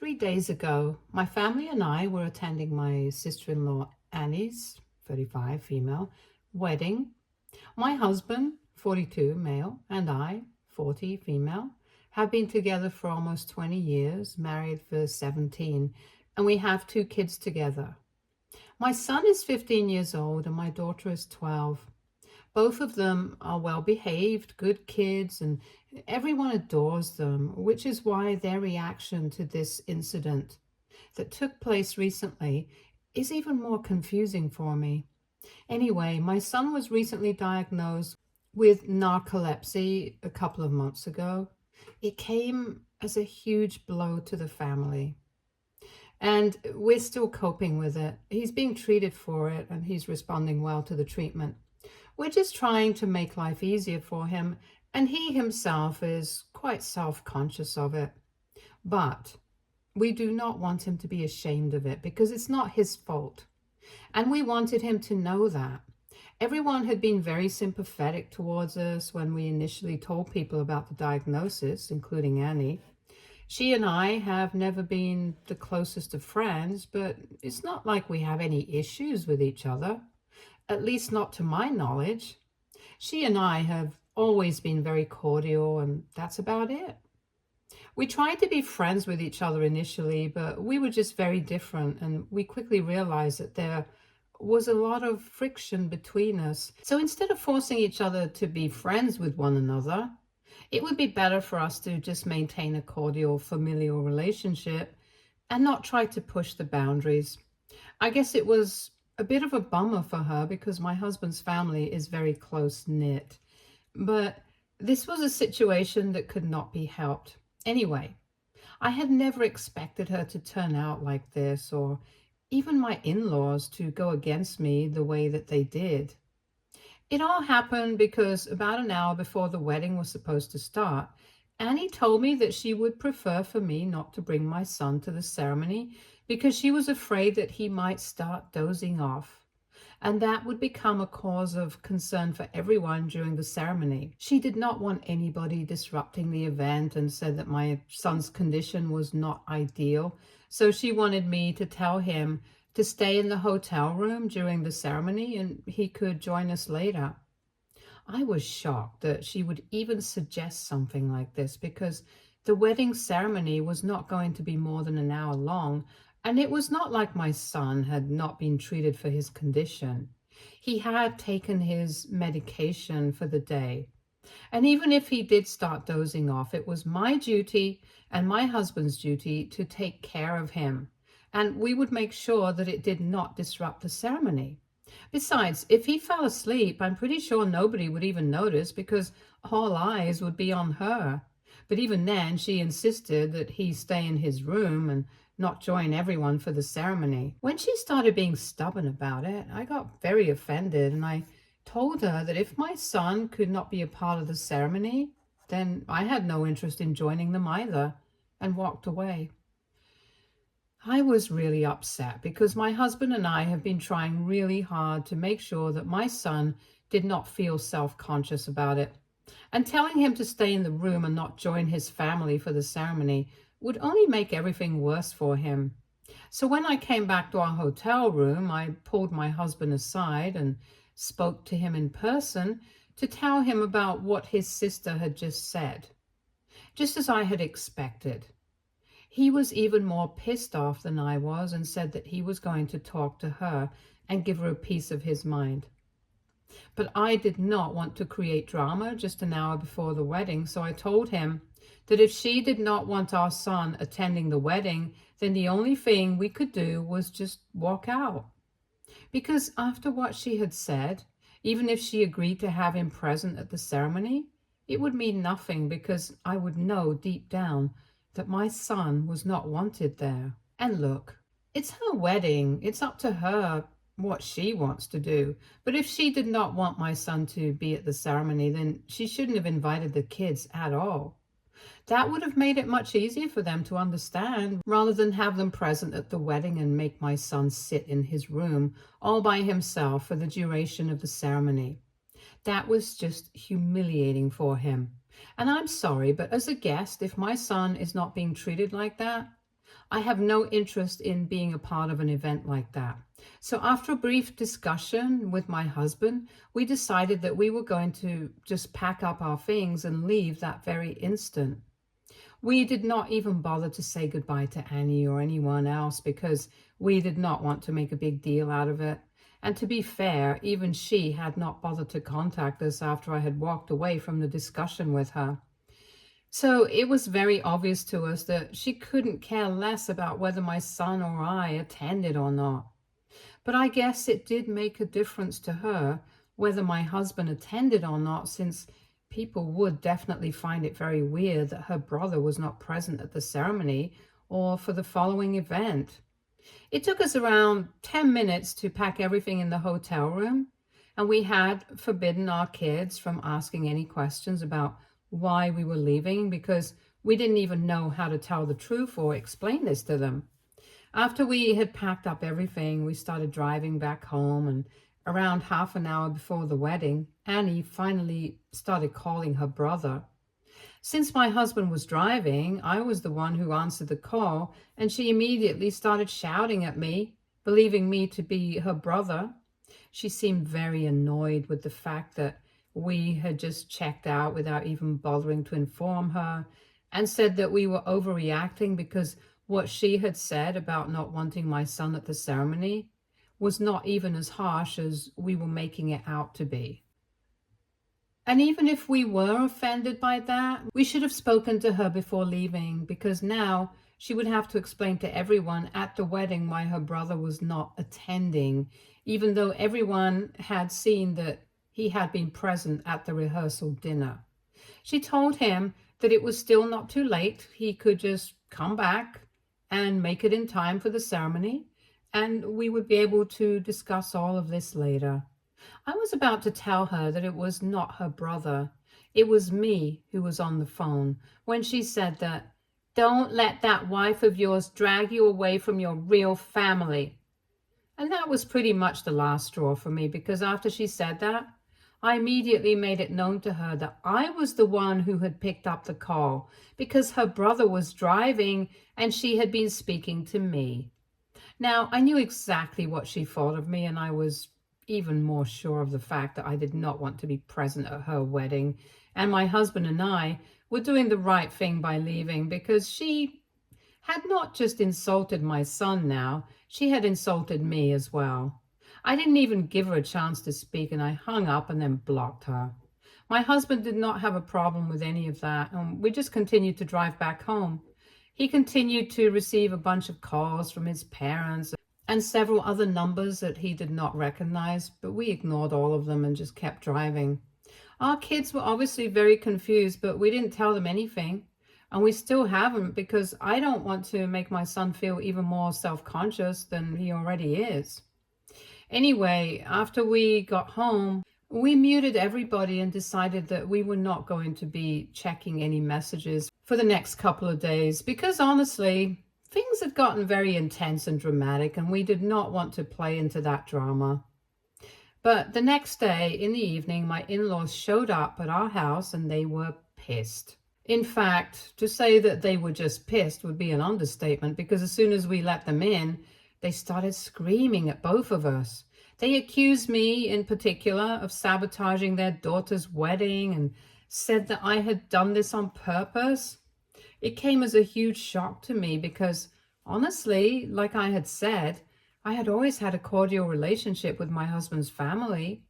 3 days ago, my family and I were attending my sister-in-law Annie's, 35, female, wedding. My husband, 42, male, and I, 40, female, have been together for almost 20 years, married for 17, and we have 2 kids together. My son is 15 years old and my daughter is 12. Both of them are well behaved, good kids, and everyone adores them, which is why their reaction to this incident that took place recently is even more confusing for me. Anyway, my son was recently diagnosed with narcolepsy a couple of months ago. It came as a huge blow to the family. And we're still coping with it. He's being treated for it and he's responding well to the treatment. We're just trying to make life easier for him, and he himself is quite self-conscious of it. But we do not want him to be ashamed of it because it's not his fault. And we wanted him to know that. Everyone had been very sympathetic towards us when we initially told people about the diagnosis, including Annie. She and I have never been the closest of friends, but it's not like we have any issues with each other. At least not to my knowledge. She and I have always been very cordial, and that's about it. We tried to be friends with each other initially, but we were just very different, and we quickly realized that there was a lot of friction between us. So instead of forcing each other to be friends with one another, it would be better for us to just maintain a cordial familial relationship and not try to push the boundaries. I guess it was a bit of a bummer for her because my husband's family is very close-knit. But this was a situation that could not be helped. Anyway, I had never expected her to turn out like this, or even my in-laws to go against me the way that they did. It all happened because about an hour before the wedding was supposed to start, Annie told me that she would prefer for me not to bring my son to the ceremony because she was afraid that he might start dozing off, and that would become a cause of concern for everyone during the ceremony. She did not want anybody disrupting the event and said that my son's condition was not ideal, so she wanted me to tell him to stay in the hotel room during the ceremony and he could join us later. I was shocked that she would even suggest something like this because the wedding ceremony was not going to be more than an hour long, and it was not like my son had not been treated for his condition. He had taken his medication for the day. And even if he did start dozing off, it was my duty and my husband's duty to take care of him. And we would make sure that it did not disrupt the ceremony. Besides, if he fell asleep, I'm pretty sure nobody would even notice because all eyes would be on her. But even then, she insisted that he stay in his room and not join everyone for the ceremony. When she started being stubborn about it, I got very offended and I told her that if my son could not be a part of the ceremony, then I had no interest in joining them either, and walked away. I was really upset because my husband and I have been trying really hard to make sure that my son did not feel self-conscious about it. And telling him to stay in the room and not join his family for the ceremony would only make everything worse for him. So when I came back to our hotel room, I pulled my husband aside and spoke to him in person to tell him about what his sister had just said. Just as I had expected. He was even more pissed off than I was and said that he was going to talk to her and give her a piece of his mind. But I did not want to create drama just an hour before the wedding, so I told him that if she did not want our son attending the wedding, then the only thing we could do was just walk out. Because after what she had said, even if she agreed to have him present at the ceremony, it would mean nothing because I would know deep down that my son was not wanted there. And look, it's her wedding. It's up to her what she wants to do. But if she did not want my son to be at the ceremony, then she shouldn't have invited the kids at all. That would have made it much easier for them to understand rather than have them present at the wedding and make my son sit in his room all by himself for the duration of the ceremony. That was just humiliating for him. And I'm sorry, but as a guest, if my son is not being treated like that, I have no interest in being a part of an event like that. So after a brief discussion with my husband, we decided that we were going to just pack up our things and leave that very instant. We did not even bother to say goodbye to Annie or anyone else because we did not want to make a big deal out of it. And to be fair, even she had not bothered to contact us after I had walked away from the discussion with her. So it was very obvious to us that she couldn't care less about whether my son or I attended or not. But I guess it did make a difference to her whether my husband attended or not, since people would definitely find it very weird that her brother was not present at the ceremony or for the following event. It took us around 10 minutes to pack everything in the hotel room, and we had forbidden our kids from asking any questions about why we were leaving because we didn't even know how to tell the truth or explain this to them. After we had packed up everything, we started driving back home, and around half an hour before the wedding, Annie finally started calling her brother. Since my husband was driving, I was the one who answered the call, and she immediately started shouting at me, believing me to be her brother. She seemed very annoyed with the fact that we had just checked out without even bothering to inform her, and said that we were overreacting because what she had said about not wanting my son at the ceremony was not even as harsh as we were making it out to be. And even if we were offended by that, we should have spoken to her before leaving, because now she would have to explain to everyone at the wedding why her brother was not attending, even though everyone had seen that he had been present at the rehearsal dinner. She told him that it was still not too late. He could just come back and make it in time for the ceremony, and we would be able to discuss all of this later. I was about to tell her that it was not her brother. It was me who was on the phone when she said that, "Don't let that wife of yours drag you away from your real family." And that was pretty much the last straw for me, because after she said that, I immediately made it known to her that I was the one who had picked up the call because her brother was driving and she had been speaking to me. Now, I knew exactly what she thought of me, and I was even more sure of the fact that I did not want to be present at her wedding, and my husband and I were doing the right thing by leaving, because she had not just insulted my son now, she had insulted me as well. I didn't even give her a chance to speak, and I hung up and then blocked her. My husband did not have a problem with any of that, and we just continued to drive back home. He continued to receive a bunch of calls from his parents and several other numbers that he did not recognize, but we ignored all of them and just kept driving. Our kids were obviously very confused, but we didn't tell them anything. And we still haven't, because I don't want to make my son feel even more self-conscious than he already is. Anyway, after we got home, we muted everybody and decided that we were not going to be checking any messages for the next couple of days, because honestly, things had gotten very intense and dramatic, and we did not want to play into that drama. But the next day in the evening, my in-laws showed up at our house and they were pissed. In fact, to say that they were just pissed would be an understatement, because as soon as we let them in, they started screaming at both of us. They accused me in particular of sabotaging their daughter's wedding and said that I had done this on purpose. It came as a huge shock to me because, honestly, like I had said, I had always had a cordial relationship with my husband's family.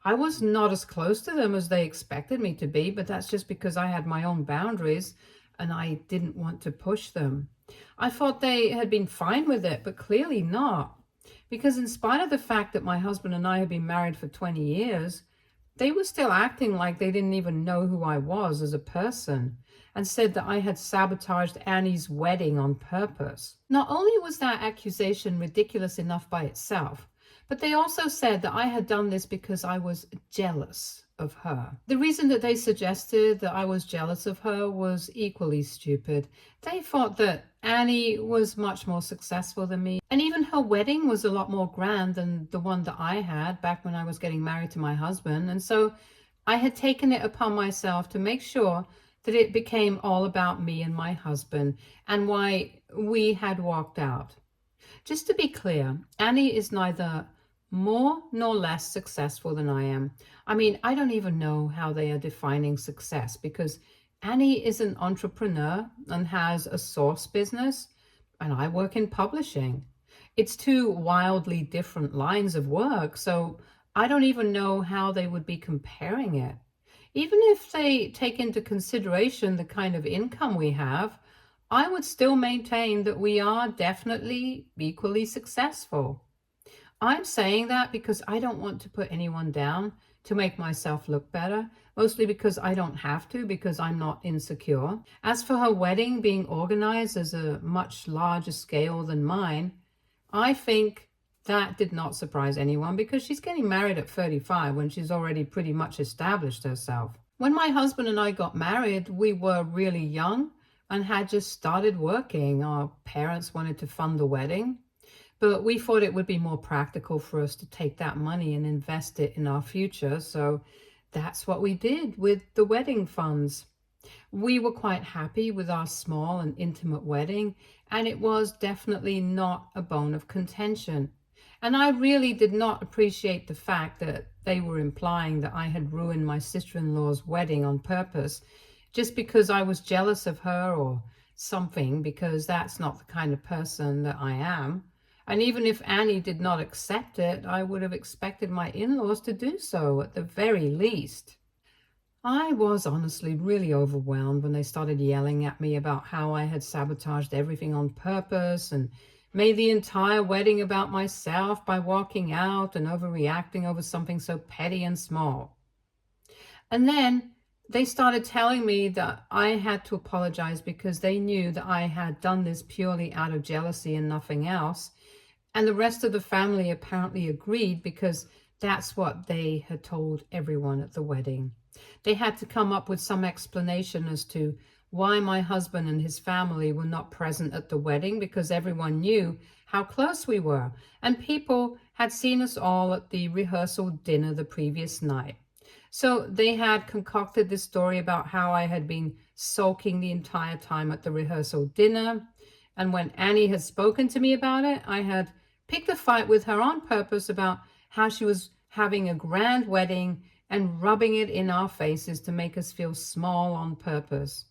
I was not as close to them as they expected me to be, but that's just because I had my own boundaries and I didn't want to push them. I thought they had been fine with it, but clearly not. Because in spite of the fact that my husband and I had been married for 20 years, they were still acting like they didn't even know who I was as a person, and said that I had sabotaged Annie's wedding on purpose. Not only was that accusation ridiculous enough by itself, but they also said that I had done this because I was jealous of her. The reason that they suggested that I was jealous of her was equally stupid. They thought that Annie was much more successful than me, and even her wedding was a lot more grand than the one that I had back when I was getting married to my husband. And so I had taken it upon myself to make sure that it became all about me and my husband, and why we had walked out. Just to be clear, Annie is neither more nor less successful than I am. I mean, I don't even know how they are defining success, because Annie is an entrepreneur and has a source business, and I work in publishing. It's two wildly different lines of work, so I don't even know how they would be comparing it. Even if they take into consideration the kind of income we have, I would still maintain that we are definitely equally successful. I'm saying that because I don't want to put anyone down to make myself look better, mostly because I don't have to, because I'm not insecure. As for her wedding being organized as a much larger scale than mine, I think that did not surprise anyone, because she's getting married at 35 when she's already pretty much established herself. When my husband and I got married, we were really young and had just started working. Our parents wanted to fund the wedding, but we thought it would be more practical for us to take that money and invest it in our future. So that's what we did with the wedding funds. We were quite happy with our small and intimate wedding, and it was definitely not a bone of contention. And I really did not appreciate the fact that they were implying that I had ruined my sister-in-law's wedding on purpose just because I was jealous of her or something, because that's not the kind of person that I am. And even if Annie did not accept it, I would have expected my in-laws to do so at the very least. I was honestly really overwhelmed when they started yelling at me about how I had sabotaged everything on purpose and made the entire wedding about myself by walking out and overreacting over something so petty and small. And then they started telling me that I had to apologize because they knew that I had done this purely out of jealousy and nothing else. And the rest of the family apparently agreed, because that's what they had told everyone at the wedding. They had to come up with some explanation as to why my husband and his family were not present at the wedding, because everyone knew how close we were, and people had seen us all at the rehearsal dinner the previous night. So they had concocted this story about how I had been sulking the entire time at the rehearsal dinner, and when Annie had spoken to me about it, I had picked a fight with her on purpose about how she was having a grand wedding and rubbing it in our faces to make us feel small on purpose,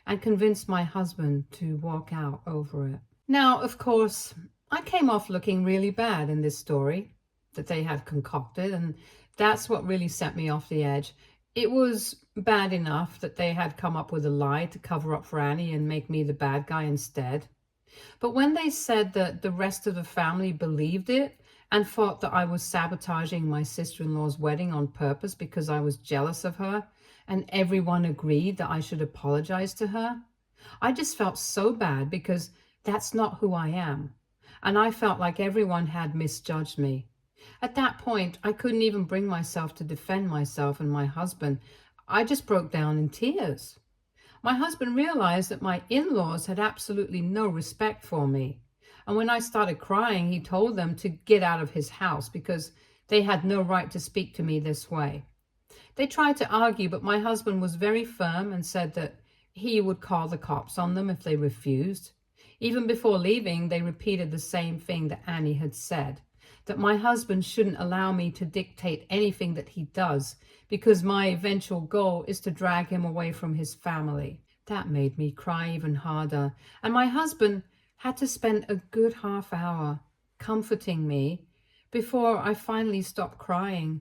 and convinced my husband to walk out over it. Now, of course, I came off looking really bad in this story that they had concocted, and that's what really set me off the edge. It was bad enough that they had come up with a lie to cover up for Annie and make me the bad guy instead. But when they said that the rest of the family believed it and thought that I was sabotaging my sister-in-law's wedding on purpose because I was jealous of her, and everyone agreed that I should apologize to her, I just felt so bad, because that's not who I am. And I felt like everyone had misjudged me. At that point, I couldn't even bring myself to defend myself and my husband. I just broke down in tears. My husband realized that my in-laws had absolutely no respect for me. And when I started crying, he told them to get out of his house because they had no right to speak to me this way. They tried to argue, but my husband was very firm and said that he would call the cops on them if they refused. Even before leaving, they repeated the same thing that Annie had said, that my husband shouldn't allow me to dictate anything that he does, because my eventual goal is to drag him away from his family. That made me cry even harder, and my husband had to spend a good half hour comforting me before I finally stopped crying.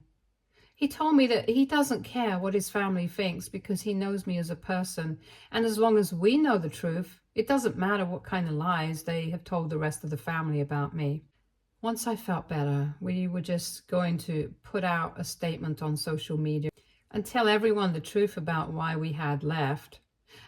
He told me that he doesn't care what his family thinks because he knows me as a person, and as long as we know the truth, it doesn't matter what kind of lies they have told the rest of the family about me. Once I felt better, we were just going to put out a statement on social media and tell everyone the truth about why we had left.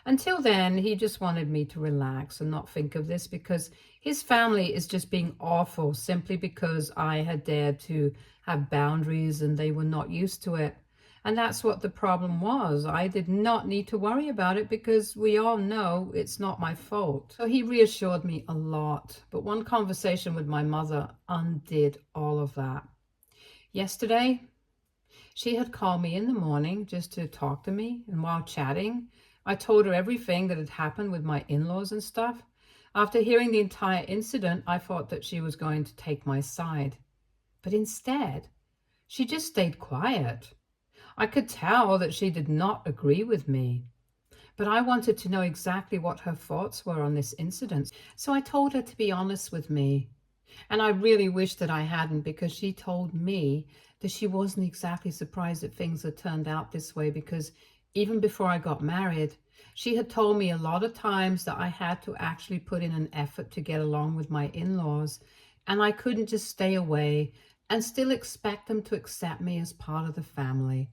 Until then, he just wanted me to relax and not think of this, because his family is just being awful simply because I had dared to have boundaries and they were not used to it. And that's what the problem was. I did not need to worry about it because we all know it's not my fault. So he reassured me a lot. But one conversation with my mother undid all of that. Yesterday, she had called me in the morning just to talk to me. And while chatting, I told her everything that had happened with my in-laws and stuff. After hearing the entire incident, I thought that she was going to take my side. But instead, she just stayed quiet. I could tell that she did not agree with me. But I wanted to know exactly what her thoughts were on this incident. So I told her to be honest with me. And I really wish that I hadn't, because she told me that she wasn't exactly surprised that things had turned out this way, because even before I got married, she had told me a lot of times that I had to actually put in an effort to get along with my in-laws, and I couldn't just stay away and still expect them to accept me as part of the family.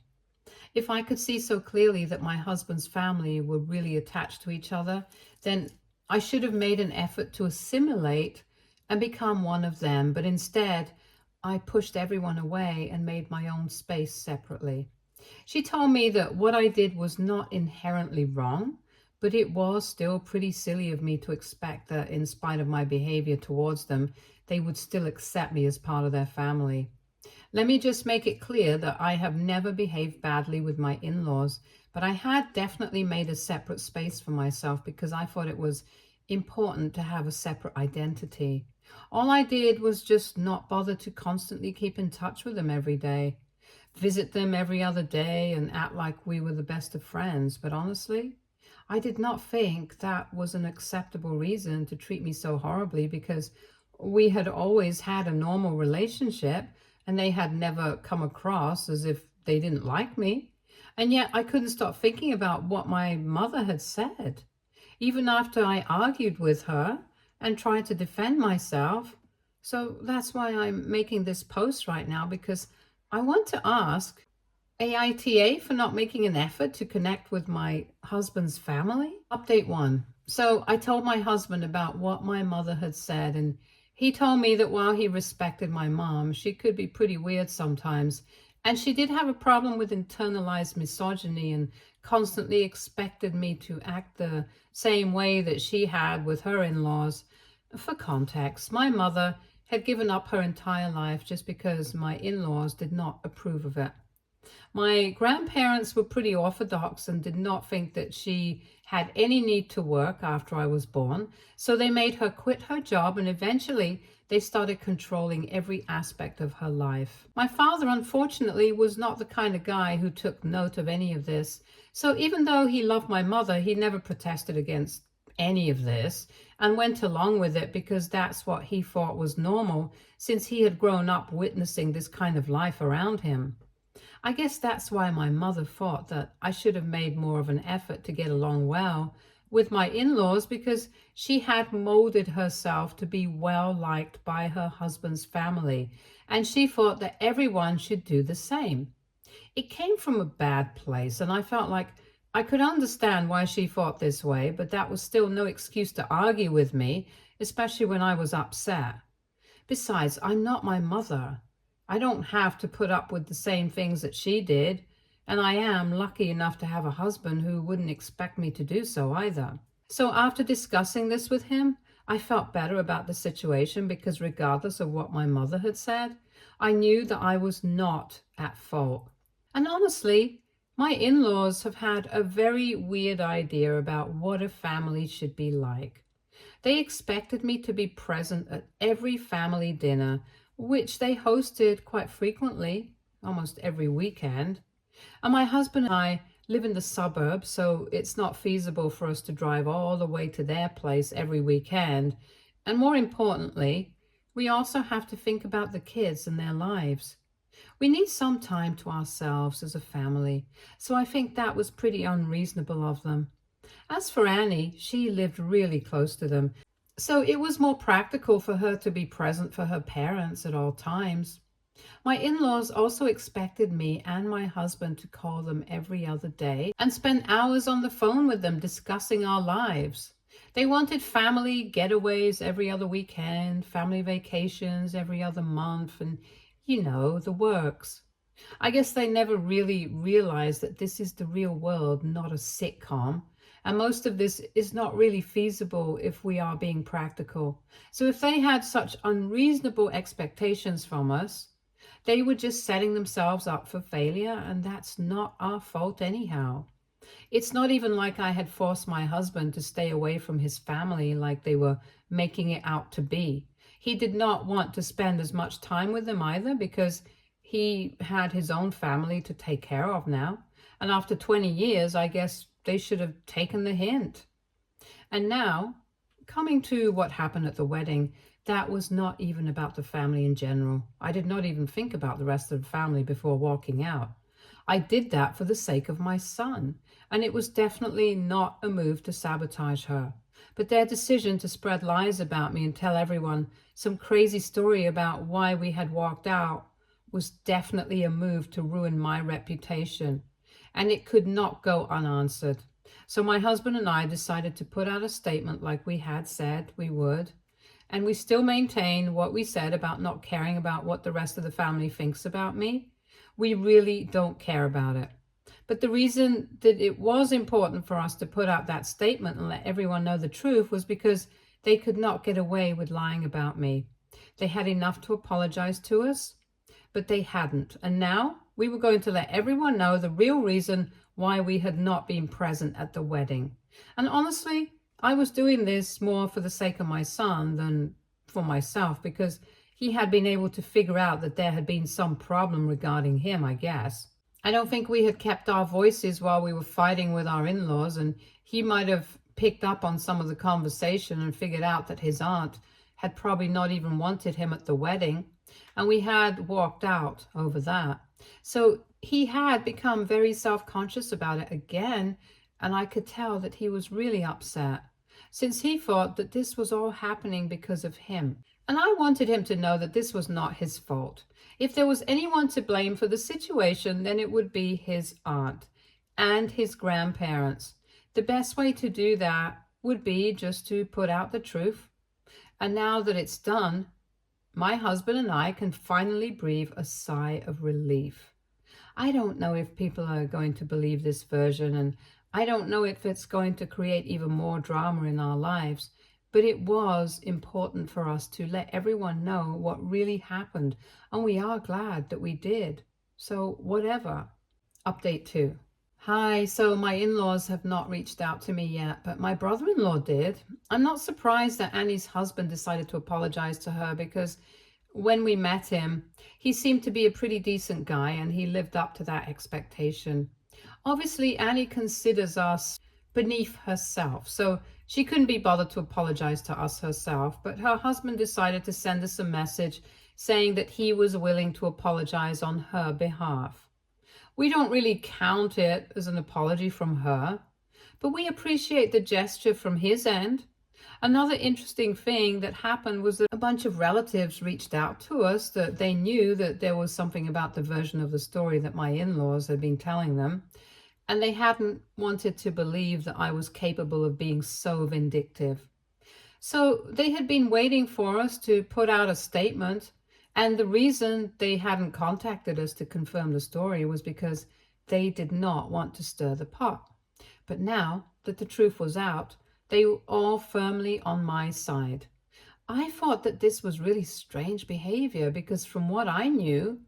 If I could see so clearly that my husband's family were really attached to each other, then I should have made an effort to assimilate and become one of them. But instead, I pushed everyone away and made my own space separately. She told me that what I did was not inherently wrong, but it was still pretty silly of me to expect that in spite of my behavior towards them, they would still accept me as part of their family. Let me just make it clear that I have never behaved badly with my in-laws, but I had definitely made a separate space for myself because I thought it was important to have a separate identity. All I did was just not bother to constantly keep in touch with them every day, visit them every other day, and act like we were the best of friends. But honestly, I did not think that was an acceptable reason to treat me so horribly, because we had always had a normal relationship and they had never come across as if they didn't like me. And yet I couldn't stop thinking about what my mother had said. Even after I argued with her and tried to defend myself. So that's why I'm making this post right now, because I want to ask AITA for not making an effort to connect with my husband's family. Update 1. So I told my husband about what my mother had said, and he told me that while he respected my mom, she could be pretty weird sometimes, and she did have a problem with internalized misogyny and constantly expected me to act the same way that she had with her in-laws. For context, my mother had given up her entire life just because my in-laws did not approve of it. My grandparents were pretty orthodox and did not think that she had any need to work after I was born, so they made her quit her job, and eventually they started controlling every aspect of her life. My father, unfortunately, was not the kind of guy who took note of any of this, so even though he loved my mother, he never protested against any of this and went along with it because that's what he thought was normal, since he had grown up witnessing this kind of life around him. I guess that's why my mother thought that I should have made more of an effort to get along well with my in-laws, because she had molded herself to be well liked by her husband's family, and she thought that everyone should do the same. It came from a bad place, and I felt like I could understand why she thought this way, but that was still no excuse to argue with me, especially when I was upset. Besides, I'm not my mother. I don't have to put up with the same things that she did, and I am lucky enough to have a husband who wouldn't expect me to do so either. So after discussing this with him, I felt better about the situation, because regardless of what my mother had said, I knew that I was not at fault. And honestly, my in-laws have had a very weird idea about what a family should be like. They expected me to be present at every family dinner, which they hosted quite frequently, almost every weekend. And my husband and I live in the suburbs, so it's not feasible for us to drive all the way to their place every weekend. And more importantly, we also have to think about the kids and their lives. We need some time to ourselves as a family, so I think that was pretty unreasonable of them. As for Annie, she lived really close to them, so it was more practical for her to be present for her parents at all times. My in-laws also expected me and my husband to call them every other day and spend hours on the phone with them discussing our lives. They wanted family getaways every other weekend, family vacations every other month, and the works. I guess they never really realized that this is the real world, not a sitcom. And most of this is not really feasible if we are being practical. So if they had such unreasonable expectations from us, they were just setting themselves up for failure, and that's not our fault anyhow. It's not even like I had forced my husband to stay away from his family like they were making it out to be. He did not want to spend as much time with them either because he had his own family to take care of now. And after 20 years, I guess they should have taken the hint. And now, coming to what happened at the wedding, that was not even about the family in general. I did not even think about the rest of the family before walking out. I did that for the sake of my son, and it was definitely not a move to sabotage her. But their decision to spread lies about me and tell everyone some crazy story about why we had walked out was definitely a move to ruin my reputation, and it could not go unanswered. So my husband and I decided to put out a statement like we had said we would, and we still maintain what we said about not caring about what the rest of the family thinks about me. We really don't care about it. But the reason that it was important for us to put out that statement and let everyone know the truth was because they could not get away with lying about me. They had enough to apologize to us, but they hadn't. And now we were going to let everyone know the real reason why we had not been present at the wedding. And honestly, I was doing this more for the sake of my son than for myself, because he had been able to figure out that there had been some problem regarding him, I guess. I don't think we had kept our voices while we were fighting with our in-laws, and he might have picked up on some of the conversation and figured out that his aunt had probably not even wanted him at the wedding, and we had walked out over that. So he had become very self-conscious about it again, and I could tell that he was really upset, since he thought that this was all happening because of him. And I wanted him to know that this was not his fault. If there was anyone to blame for the situation, then it would be his aunt and his grandparents. The best way to do that would be just to put out the truth. And now that it's done, my husband and I can finally breathe a sigh of relief. I don't know if people are going to believe this version, and I don't know if it's going to create even more drama in our lives, but it was important for us to let everyone know what really happened, and we are glad that we did. So whatever. Update 2. Hi, so my in-laws have not reached out to me yet, but my brother-in-law did. I'm not surprised that Annie's husband decided to apologize to her, because when we met him, he seemed to be a pretty decent guy and he lived up to that expectation. Obviously, Annie considers us beneath herself, so she couldn't be bothered to apologize to us herself, but her husband decided to send us a message saying that he was willing to apologize on her behalf. We don't really count it as an apology from her, but we appreciate the gesture from his end. Another interesting thing that happened was that a bunch of relatives reached out to us, that they knew that there was something about the version of the story that my in-laws had been telling them, and they hadn't wanted to believe that I was capable of being so vindictive. So they had been waiting for us to put out a statement, and the reason they hadn't contacted us to confirm the story was because they did not want to stir the pot. But now that the truth was out, they were all firmly on my side. I thought that this was really strange behavior, because from what I knew,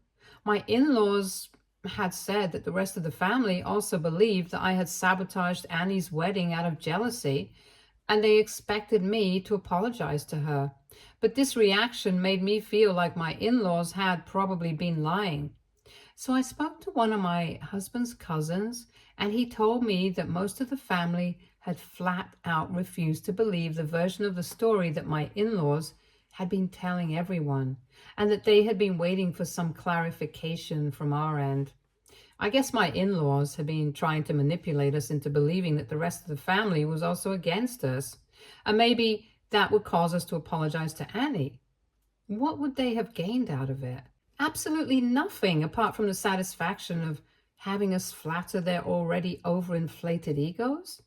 my in-laws had said that the rest of the family also believed that I had sabotaged Annie's wedding out of jealousy, and they expected me to apologize to her. But this reaction made me feel like my in-laws had probably been lying. So I spoke to one of my husband's cousins, and he told me that most of the family had flat out refused to believe the version of the story that my in-laws had been telling everyone, and that they had been waiting for some clarification from our end. I guess my in-laws had been trying to manipulate us into believing that the rest of the family was also against us, and maybe that would cause us to apologize to Annie. What would they have gained out of it? Absolutely nothing, apart from the satisfaction of having us flatter their already overinflated egos.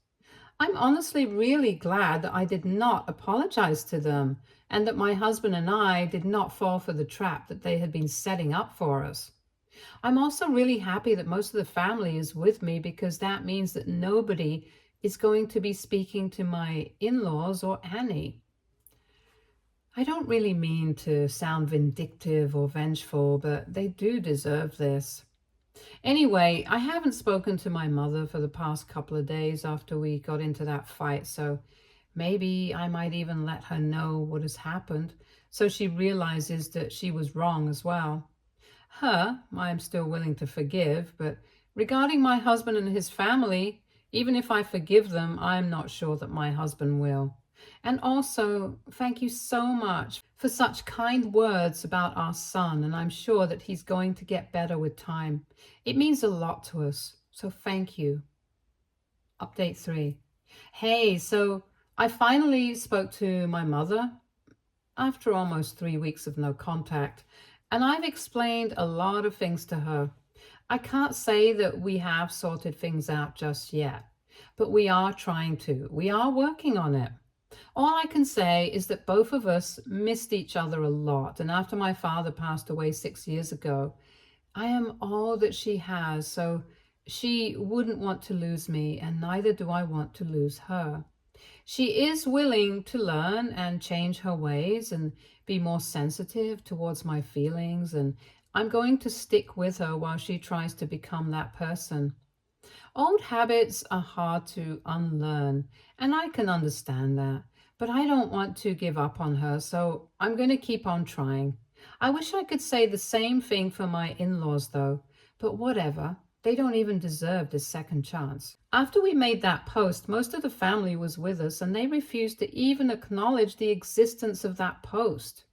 I'm honestly really glad that I did not apologize to them, and that my husband and I did not fall for the trap that they had been setting up for us. I'm also really happy that most of the family is with me, because that means that nobody is going to be speaking to my in-laws or Annie. I don't really mean to sound vindictive or vengeful, but they do deserve this. Anyway, I haven't spoken to my mother for the past couple of days after we got into that fight, so maybe I might even let her know what has happened so she realizes that she was wrong as well. Her, I'm still willing to forgive, but regarding my husband and his family, even if I forgive them, I'm not sure that my husband will. And also, thank you so much for such kind words about our son, and I'm sure that he's going to get better with time. It means a lot to us, so thank you. Update 3. Hey, so I finally spoke to my mother after almost 3 weeks of no contact, and I've explained a lot of things to her. I can't say that we have sorted things out just yet, but we are trying to. We are working on it. All I can say is that both of us missed each other a lot, and after my father passed away 6 years ago, I am all that she has, so she wouldn't want to lose me, and neither do I want to lose her. She is willing to learn and change her ways and be more sensitive towards my feelings, and I'm going to stick with her while she tries to become that person. Old habits are hard to unlearn, and I can understand that, but I don't want to give up on her, so I'm going to keep on trying. I wish I could say the same thing for my in-laws, though, but whatever. They don't even deserve this second chance. After we made that post, most of the family was with us, and they refused to even acknowledge the existence of that post.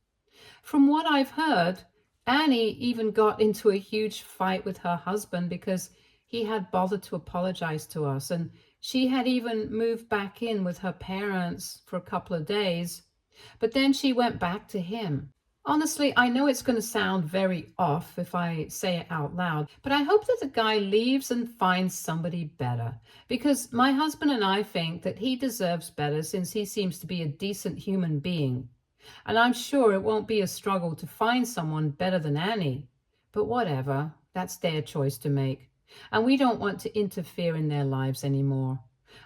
From what I've heard, Annie even got into a huge fight with her husband because he had bothered to apologize to us, and she had even moved back in with her parents for a couple of days, but then she went back to him. Honestly, I know it's going to sound very off if I say it out loud, but I hope that the guy leaves and finds somebody better, because my husband and I think that he deserves better since he seems to be a decent human being. And I'm sure it won't be a struggle to find someone better than Annie. But whatever, that's their choice to make. And we don't want to interfere in their lives anymore.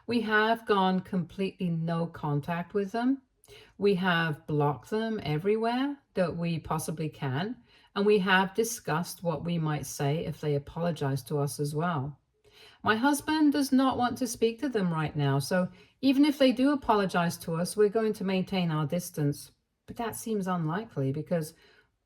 We have gone completely no contact with them. We have blocked them everywhere that we possibly can. And we have discussed what we might say if they apologize to us as well. My husband does not want to speak to them right now, so even if they do apologize to us, we're going to maintain our distance. But that seems unlikely because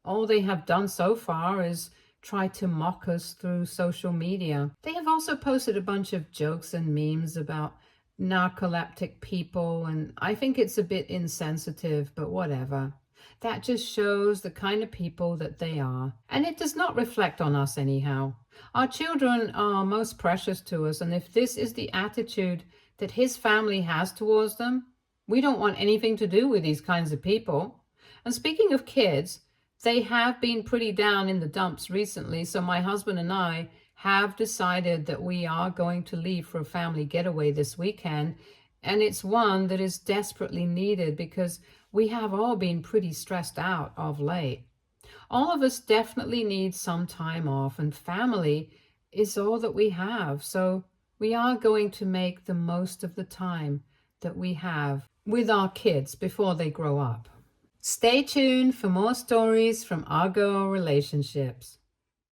all they have done so far is try to mock us through social media. They have also posted a bunch of jokes and memes about narcoleptic people, and I think it's a bit insensitive, but whatever. That just shows the kind of people that they are, and it does not reflect on us anyhow. Our children are most precious to us, and if this is the attitude that his family has towards them, we don't want anything to do with these kinds of people. And speaking of kids, they have been pretty down in the dumps recently, so my husband and I have decided that we are going to leave for a family getaway this weekend, and it's one that is desperately needed because we have all been pretty stressed out of late. All of us definitely need some time off, and family is all that we have, so we are going to make the most of the time that we have with our kids before they grow up. Stay tuned for more stories from our girl relationships.